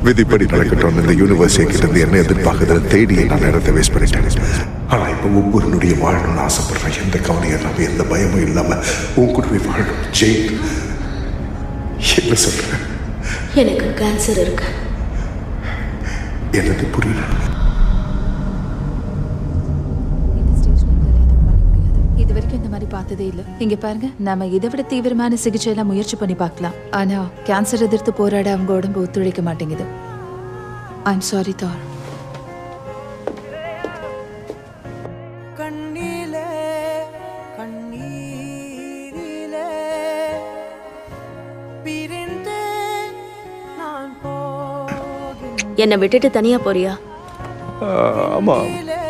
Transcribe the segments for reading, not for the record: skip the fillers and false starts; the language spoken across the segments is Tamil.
விதிப்படி நடக்கட்டும். இந்த யூனிவர்ஸை கிட்ட இருந்து என்ன எதிர்பார்க்குறது தேடி நான் நேரத்தை வேஸ்ட் பண்ணிட்டேன். ஆனா இப்போ ஒவ்வொரு நொடியை வாழணும்னு ஆசைப்படுறேன். எந்த கவலையும் இல்லாம எந்த பயமும் இல்லாம உன் கூடவே வாழணும். ஜெயின், என்ன சொல்றேன்? எனக்கு கேன்சர் இருக்கு. எனக்கு புரியல. இது வரைக்கும் இந்த மாதிரி பார்த்ததே இல்ல. இங்க பாருங்க, நாம இதை விட தீவிரமான சிகிச்சை எல்லாம் முயற்சி பண்ணி பார்க்கலாம். ஆனா கேன்சர் எதிர்த்து போராட அவங்க உடம்பு ஒத்துழைக்க மாட்டேங்குது. ஐம் சாரி தார். என்னை விட்டுட்டு தனியா போறியா? ஆமா,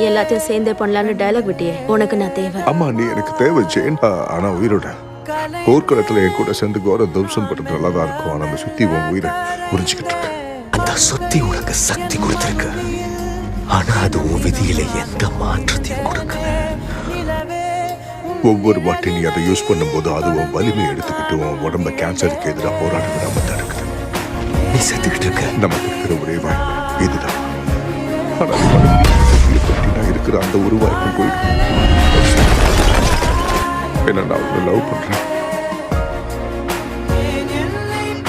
எல்லாத்தையும் சேர்ந்தே பண்ணலான்னு டயலாக் விட்டியே. உனக்கு நான் தேவை. அம்மா நீ எனக்கு தேவை ஜெயின். ஆனா உயிரோட போர்க்களத்துல என் கூட சேர்ந்து கோர தம்சம் பண்றது நல்லா தான் இருக்கும். ஆனா அந்த சுத்தி உன் உயிரை புரிஞ்சுக்கிட்டு இருக்கு. அந்த சுத்தி உனக்கு சக்தி கொடுத்திருக்கு. ஆனா அது உன் விதியில எந்த மாற்றத்தையும் கொடுக்கல. ஒவ்வொரு வாட்டி நீ அதை யூஸ் பண்ணும்போது அது உன் வலிமையை எடுத்துக்கிட்டு உன் உடம்ப கேன்சருக்கு எதிராக போராட விடாம தடுக்குது. நீ செத்துக்கிட்டு இருக்க. நமக்கு இருக்கிற ஒரே வாய்ப்பு இதுதான். நான் இருக்கிற அந்த ஒரு வாய்ப்பு போயிடும். என்ன நான் அவங்களை லவ் பண்றேன்.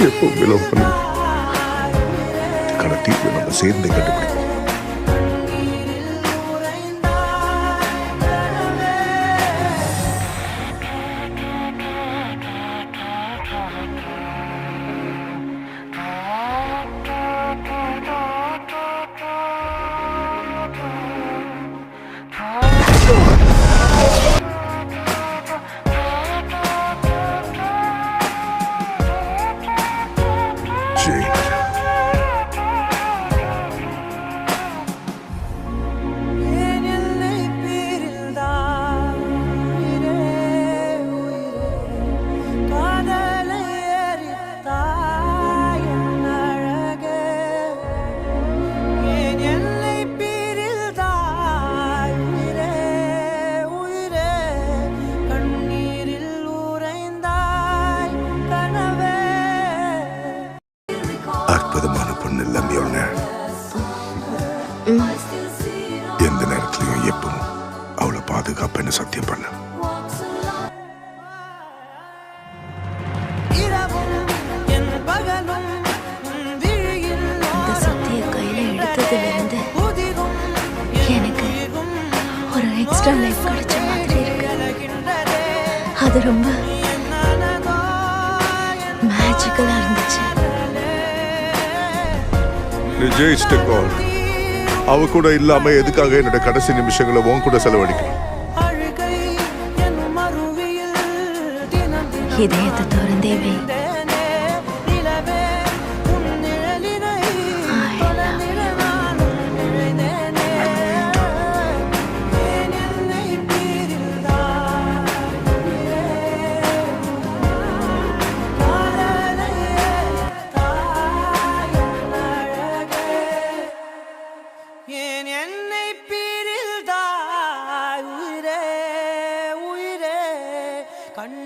எப்பவுமே லவ் பண்ணுவேன். இதுக்கான தீர்வு நம்ம சேர்ந்து கண்டுபிடிப்போம். அற்புதமான பொண்ணு லம்யோன. எந்த நேரத்திலையும் எப்பவும் அவளை பாதுகாப்புன்னு சத்தியம் பண்ண. இந்த சத்திய கையில எடுத்ததுல இருந்து எனக்கு ஒரு எக்ஸ்ட்ரா லைஃப் கிடைச்ச மாதிரி இருக்கு. அது ரொம்ப மேஜிக்கலா இருந்துச்சு. அவ கூட இல்லாம எதுக்காக என்னோட கடைசி நிமிஷங்களை உன் கூட செலவழிக்கணும்? இதயத்தை திறந்தே வை. என்னை பிரிந்தாய் உயிரே உயிரே கண்